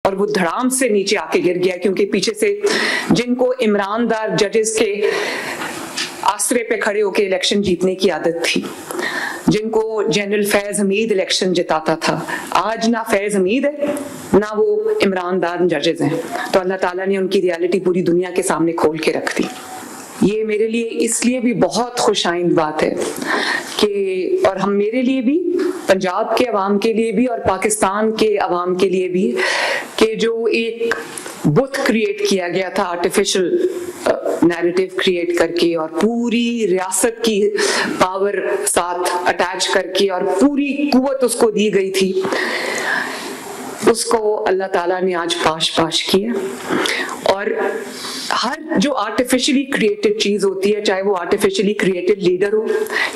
और वो धड़ाम से नीचे आके गिर गया, क्योंकि पीछे से जिनको ईमानदार जजेस के आसरे पे खड़े होके इलेक्शन जीतने की आदत थी, जिनको जनरल फैज हमीद इलेक्शन जिताता था, आज ना फैज हमीद है ना वो ईमानदार जजेस हैं। तो अल्लाह ताला ने उनकी रियलिटी पूरी दुनिया के सामने खोल के रख दी। ये मेरे लिए इसलिए भी बहुत खुशाइंद बात है कि, और हम मेरे लिए भी, पंजाब के अवाम के लिए भी और पाकिस्तान के अवाम के लिए भी, कि जो एक बुत क्रिएट किया गया था आर्टिफिशियल नैरेटिव क्रिएट करके और पूरी रियासत की पावर साथ अटैच करके और पूरी कुव्वत उसको दी गई थी, उसको अल्लाह ताला ने आज पाश किया। और हर जो आर्टिफिशियली क्रिएटेड चीज होती है, चाहे वो आर्टिफिशियली क्रिएटेड लीडर हो,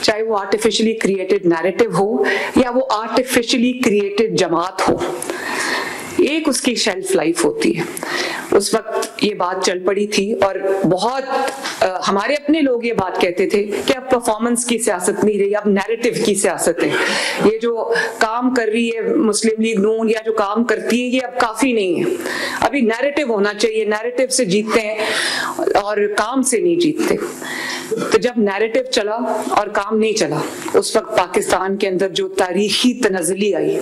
चाहे वो आर्टिफिशियली क्रिएटेड नैरेटिव हो, या वो आर्टिफिशियली क्रिएटेड जमात हो, एक उसकी शेल्फ लाइफ होती है। उस वक्त ये बात चल पड़ी थी और बहुत हमारे अपने लोग ये बात कहते थे कि अब परफॉर्मेंस की सियासत नहीं रही, अब नैरेटिव की सियासत है। ये जो काम कर रही है मुस्लिम लीग नून या जो काम करती है, ये अब काफी नहीं है, अभी नैरेटिव होना चाहिए, नैरेटिव से जीतते हैं और काम से नहीं जीतते। तो जब नैरेटिव चला और काम नहीं चला, उस वक्त पाकिस्तान के अंदर जो तारीखी तनज़्ज़ुली आई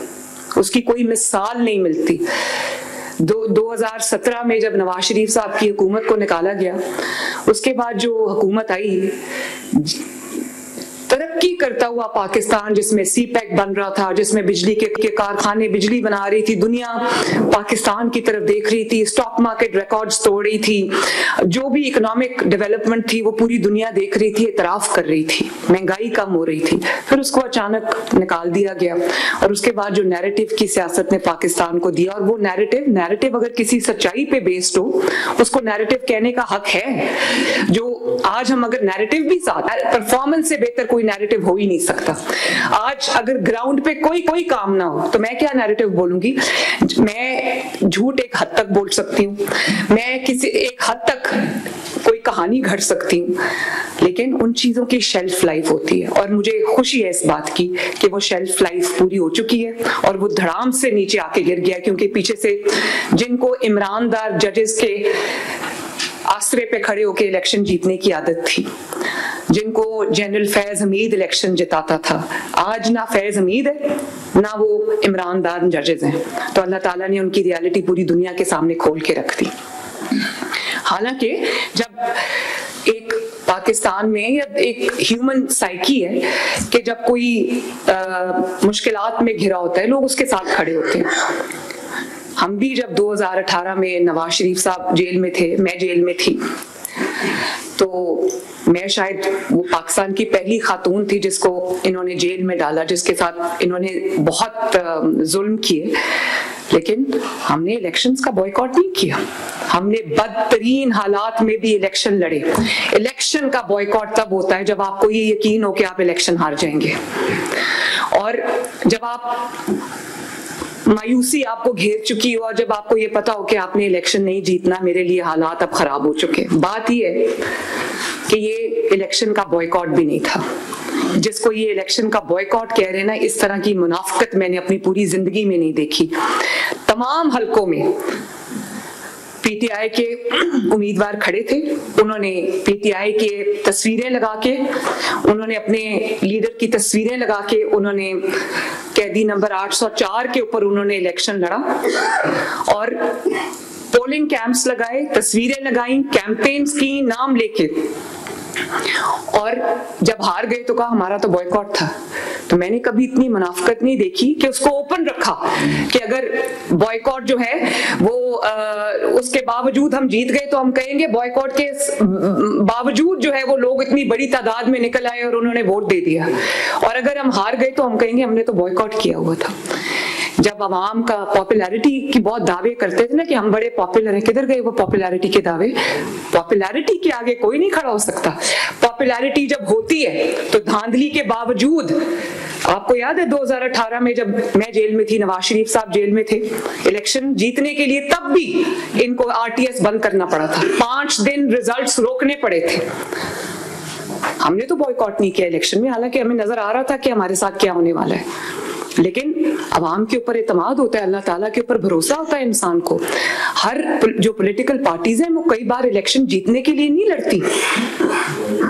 उसकी कोई मिसाल नहीं मिलती। 2017 में जब नवाज शरीफ साहब की हुकूमत को निकाला गया, उसके बाद जो हुकूमत आई, तरक्की करता हुआ पाकिस्तान जिसमें सीपैक बन रहा था, जिसमें बिजली के कारखाने बिजली बना रही थी, दुनिया पाकिस्तान की तरफ देख रही थी, स्टॉक मार्केट रिकॉर्ड्स तोड़ रही थी, जो भी इकोनॉमिक डेवलपमेंट थी वो पूरी दुनिया देख रही थी, इतराफ कर रही थी, महंगाई कम हो रही थी। फिर उसको अचानक निकाल दिया गया और उसके बाद जो नैरेटिव की सियासत ने पाकिस्तान को दिया, और वो नैरेटिव अगर किसी सच्चाई पे बेस्ड हो, उसको नैरेटिव कहने का हक है। जो आज हम अगर नैरेटिव भी साथ, परफॉर्मेंस से बेहतर कोई नैरेटिव हो ही नहीं सकता। आज अगर ग्राउंड पे कोई काम ना हो तो मैं क्या नैरेटिव बोलूंगी? मैं झूठ एक हद तक बोल सकती हूँ, मैं किसी एक हद तक कोई कहानी घड़ सकती हूँ, लेकिन उन चीजों की शेल्फ लाइफ होती है। और मुझे खुशी है इस बात की कि वो शेल्फ लाइफ पूरी हो चुकी है और वो धड़ाम से नीचे आके गिर गया, क्योंकि पीछे से जिनको ईमानदार जजेस के आसरे पे खड़े होके इलेक्शन जीतने की आदत थी, जिनको जनरल फैज हमीद इलेक्शन जिताता था, आज ना फैज हमीद है ना वो ईमानदार जजेस हैं। तो अल्लाह ताला ने उनकी रियलिटी पूरी दुनिया के सामने खोल के रख दी। हालांकि जब एक पाकिस्तान में या एक ह्यूमन साइकी है कि जब कोई मुश्किलात में घिरा होता है, लोग उसके साथ खड़े होते हैं। हम भी जब 2018 में नवाज शरीफ साहब जेल में थे, मैं जेल में थी, तो मैं शायद वो पाकिस्तान की पहली खातून थी जिसको इन्होंने जेल में डाला, जिसके साथ इन्होंने बहुत जुल्म किए, लेकिन हमने इलेक्शंस का बॉयकॉट नहीं किया। हमने बदतरीन हालात में भी इलेक्शन लड़े। इलेक्शन का बॉयकॉट तब होता है जब आपको ये यकीन हो कि आप इलेक्शन हार जाएंगे, और जब आप मायूसी आपको घेर चुकी हो और जब आपको ये पता हो कि आपने इलेक्शन नहीं जीतना, मेरे लिए हालात अब खराब हो चुके। बात ये है कि ये इलेक्शन का बॉयकॉट भी नहीं था। जिसको ये इलेक्शन का बॉयकॉट कह रहे हैं ना, इस तरह की मुनाफिकत मैंने अपनी पूरी जिंदगी में नहीं देखी। तमाम हलकों में पीटीआई के उम्मीदवार खड़े थे, उन्होंने पीटीआई के तस्वीरें लगा के, उन्होंने अपने लीडर की तस्वीरें लगा के, उन्होंने कैदी नंबर 804 के ऊपर उन्होंने इलेक्शन लड़ा और पोलिंग कैंप्स लगाए, तस्वीरें लगाई, कैंपेन्स की, नाम लेके, और जब हार गए तो कहा हमारा तो बॉयकॉट था। तो मैंने कभी इतनी मुनाफिकत नहीं देखी कि उसको ओपन रखा कि अगर बॉयकॉट जो है वो उसके बावजूद हम जीत गए तो हम कहेंगे बॉयकॉट के बावजूद जो है वो लोग इतनी बड़ी तादाद में निकल आए और उन्होंने वोट दे दिया, और अगर हम हार गए तो हम कहेंगे हमने तो बॉयकॉट किया हुआ था। जब आवाम का पॉपुलैरिटी की बहुत दावे करते थे ना कि हम बड़े पॉपुलर हैं, किधर गए वो पॉपुलैरिटी के दावे? पॉपुलैरिटी के आगे कोई नहीं खड़ा हो सकता। पॉपुलैरिटी जब होती है तो धांधली के बावजूद, आपको याद है 2018 में जब मैं जेल में थी, नवाज शरीफ साहब जेल में थे, इलेक्शन जीतने के लिए तब भी इनको आरटीएस बंद करना पड़ा था, 5 दिन रिजल्ट्स रोकने पड़े थे। हमने तो बॉयकॉट नहीं किया इलेक्शन में, हालांकि हमें नजर आ रहा था कि हमारे साथ क्या होने वाला है, लेकिन अवाम के ऊपर एतमाद होता है, अल्लाह ताला के ऊपर भरोसा होता है इंसान को। हर जो पॉलिटिकल पार्टीज हैं वो कई बार इलेक्शन जीतने के लिए नहीं लड़ती,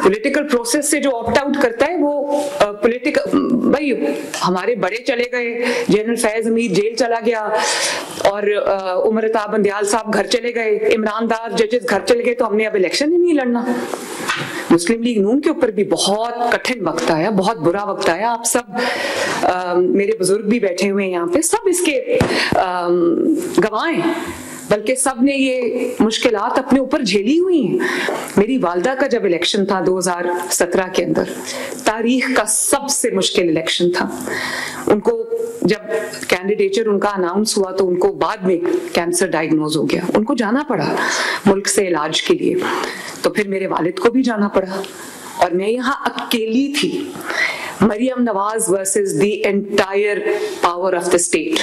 पॉलिटिकल प्रोसेस से जो ऑप्ट आउट करता है वो पॉलिटिकल, भाई हमारे बड़े चले गए, जनरल फैज हमीद जेल चला गया और उमर अताब बंदियाल साहब घर चले गए, इमरान दार जजेस घर चले गए, तो हमने अब इलेक्शन ही नहीं लड़ना। मुस्लिम लीग नून के ऊपर भी बहुत कठिन वक्त आया, बहुत बुरा वक्त आया। आप सब मेरे बुजुर्ग भी बैठे हुए हैं यहाँ पे, सब इसके गवाह हैं, बल्कि सब ने ये मुश्किलात अपने ऊपर झेली हुई हैं। मेरी वालदा का जब इलेक्शन था 2017 के अंदर, तारीख का सबसे मुश्किल इलेक्शन था। उनको जब कैंडिडेचर उनका अनाउंस हुआ तो उनको बाद में कैंसर डायग्नोज हो गया, उनको जाना पड़ा मुल्क से इलाज के लिए, तो फिर मेरे वालिद को भी जाना पड़ा और मैं यहाँ अकेली थी। Maryam Nawaz versus the entire power of the state.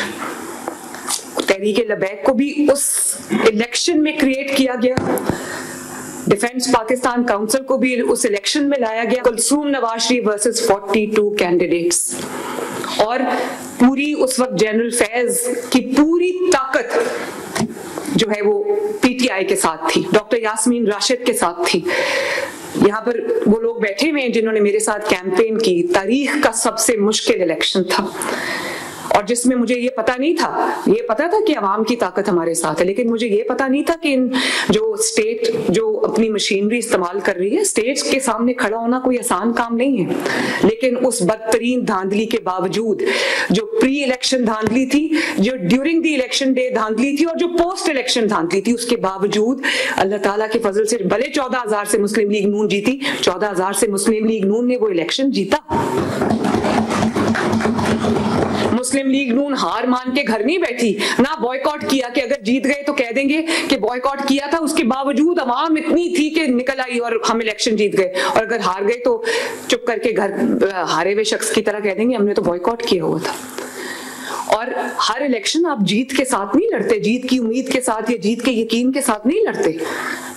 Tehreek Labbaik को भी उस इलेक्शन में क्रिएट किया गया, डिफेंस पाकिस्तान काउंसिल को भी उस इलेक्शन में लाया गया। कुलसूम नवाज शरीफ वर्सेस 42 कैंडिडेट्स, और पूरी उस वक्त जनरल फैज की पूरी ताकत जो है वो पीटीआई के साथ थी, डॉक्टर यास्मीन राशिद के साथ थी। यहाँ पर वो लोग बैठे हुए हैं जिन्होंने मेरे साथ कैंपेन की। तारीख का सबसे मुश्किल इलेक्शन था और जिसमें मुझे ये पता नहीं था, ये पता था कि अवाम की ताकत हमारे साथ है, लेकिन मुझे ये पता नहीं था कि इन जो स्टेट जो अपनी मशीनरी इस्तेमाल कर रही है, स्टेट के सामने खड़ा होना कोई आसान काम नहीं है। लेकिन उस बदतरीन धांधली के बावजूद, जो प्री इलेक्शन धांधली थी, जो ड्यूरिंग द इलेक्शन डे धांधली थी और जो पोस्ट इलेक्शन धांधली थी, उसके बावजूद अल्लाह ताला के फजल से भले 14,000 से मुस्लिम लीग नून जीती, 14,000 से मुस्लिम लीग नून ने वो इलेक्शन जीता। मुस्लिम लीग नून हार मान के घर नहीं बैठी, ना बॉयकॉट किया कि अगर जीत गए तो कह देंगे कि बॉयकॉट किया था। उसके बावजूद अवाम इतनी थी कि निकल आई और हम इलेक्शन जीत गए, और अगर हार गए तो चुप करके घर हारे हुए शख्स की तरह कह देंगे हमने तो बॉयकॉट किया हुआ था। और हर इलेक्शन आप जीत के साथ नहीं लड़ते, जीत की उम्मीद के साथ या जीत के यकीन के साथ नहीं लड़ते।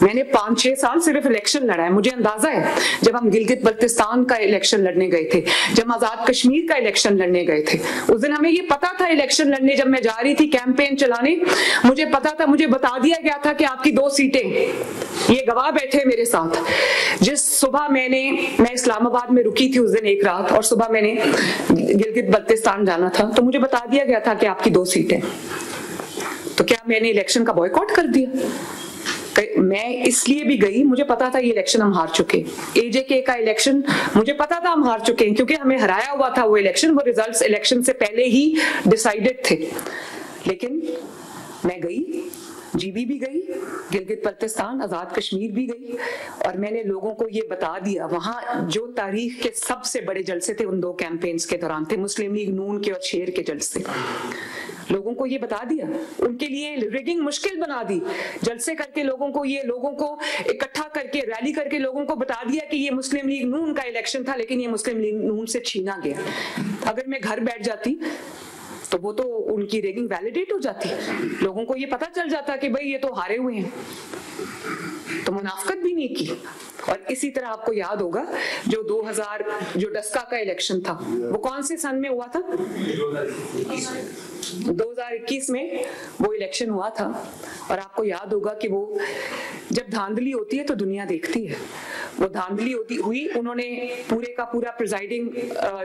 मैंने 5-6 साल सिर्फ इलेक्शन लड़ा है। मुझे अंदाजा है जब हम गिलगित बल्तिस्तान का इलेक्शन लड़ने गए थे, जब आजाद कश्मीर का इलेक्शन लड़ने गए थे, उस दिन हमें ये पता था इलेक्शन लड़ने, जब मैं जा रही थी कैंपेन चलाने, मुझे पता था, मुझे बता दिया गया था कि आपकी 2 सीटें, ये गवाह बैठे मेरे साथ। जिस सुबह मैं इस्लामाबाद में रुकी थी उस दिन एक रात, और सुबह मैंने गिलगित बल्तिस्तान जाना था, तो मुझे बता दिया गया था कि आपकी 2 सीटें। तो क्या मैंने इलेक्शन का बॉयकॉट कर दिया? मैं इसलिए भी गई, मुझे पता था ये इलेक्शन हम हार चुके। एजेके का इलेक्शन मुझे पता था हम हार चुके हैं, क्योंकि हमें हराया हुआ था वो इलेक्शन, वो रिजल्ट्स इलेक्शन से पहले ही डिसाइडेड थे। लेकिन मैं गई, जीबी भी गई, गिलगित बल्तिस्तान, आजाद कश्मीर भी गई, और मैंने लोगों को ये बता दिया। वहां जो तारीख के सबसे बड़े जलसे थे उन 2 कैंपेन्स के दौरान थे, मुस्लिम लीग नून के और शेर के जलसे। लोगों को ये बता दिया, उनके लिए रिगिंग मुश्किल बना दी, जलसे करके लोगों को इकट्ठा करके रैली करके लोगों को बता दिया कि ये मुस्लिम लीग नून का इलेक्शन था, लेकिन ये मुस्लिम लीग नून से छीना गया। अगर मैं घर बैठ जाती तो वो तो उनकी रेगिंग वैलिडेट हो जाती, लोगों को ये पता चल जाता कि भाई ये तो हारे हुए हैं, तो मुनाफकत भी नहीं की। और इसी तरह आपको याद होगा जो 2000 जो डस्का का इलेक्शन था, वो कौन से सन में हुआ था? 2021 में वो इलेक्शन हुआ था। और आपको याद होगा कि वो जब धांधली होती है तो दुनिया देखती है। वो धांधली हुई, उन्होंने पूरे का पूरा प्रिजाइडिंग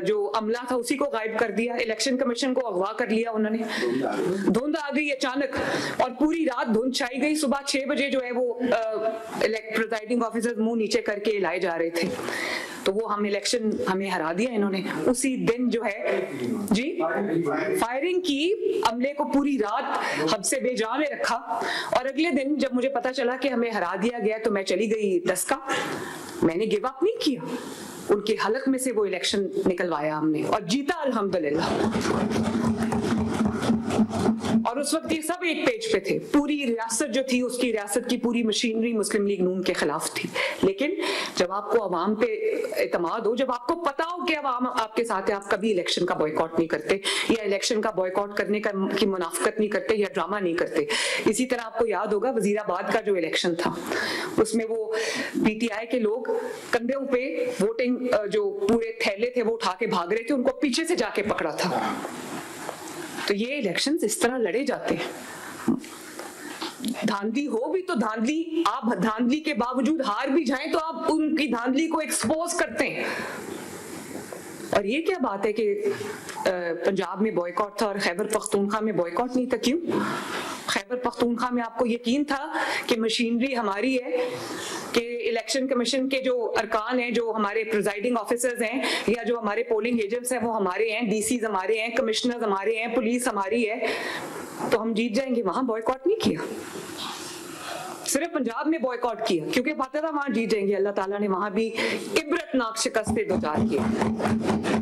जो अमला था उसी को गायब कर दिया, इलेक्शन कमीशन को अगवा कर लिया उन्होंने। धुंध आ गई अचानक और पूरी रात धुंध छाई गई। सुबह 6 बजे जो है वो प्रिजाइडिंग ऑफिसर मुंह नीचे करके लाए जा रहे थे, तो वो हमें हरा दिया इन्होंने। उसी दिन जो है जी फायरिंग की, अमले को पूरी रात हब्से बेजा में रखा, और अगले दिन जब मुझे पता चला कि हमें हरा दिया गया तो मैं चली गई डस्का। मैंने गिव अप नहीं किया, उनके हलक में से वो इलेक्शन निकलवाया हमने और जीता अल्हम्दुलिल्लाह। और उस वक्त ये सब एक पेज पे थे, पूरी रियासत जो थी उसकी रियासत की पूरी मशीनरी मुस्लिम लीग नून के खिलाफ थी। लेकिन जब आपको अवाम पे एतमाद हो, जब आपको पता हो कि अवाम आपके साथ है, आप कभी इलेक्शन का बॉयकॉट नहीं करते या इलेक्शन का बॉयकॉट करने की मुनाफकत नहीं करते या ड्रामा नहीं करते। इसी तरह आपको याद होगा वजीराबाद का जो इलेक्शन था, उसमें वो पीटीआई के लोग कंधों पे वोटिंग जो पूरे थैले थे वो उठा के भाग रहे थे, उनको पीछे से जाके पकड़ा था। तो ये इलेक्शंस इस तरह लड़े जाते हैं। धांधली हो भी तो धांधली, आप धांधली के बावजूद हार भी जाएं तो आप उनकी धांधली को एक्सपोज करते हैं। और ये क्या बात है कि पंजाब में बॉयकॉट था और खैबर पख्तूनख्वा में बॉयकॉट नहीं था? क्यों? खैबर पख्तूनख्वा में आपको यकीन था कि मशीनरी हमारी है, कि इलेक्शन कमीशन के जो अरकान हैं, जो हमारे प्रिजाइडिंग ऑफिसर्स हैं या जो हमारे पोलिंग एजेंट्स हैं वो हमारे हैं, डीसीज हमारे हैं, कमिश्नर्स हमारे हैं, पुलिस हमारी है, तो हम जीत जाएंगे। वहां बॉयकॉट नहीं किया, सिर्फ पंजाब में बॉयकॉट किया क्योंकि पता था वहां जीत जाएंगे। अल्लाह ताला ने वहां भी इबरतनाक शिकस्त दो चार किए।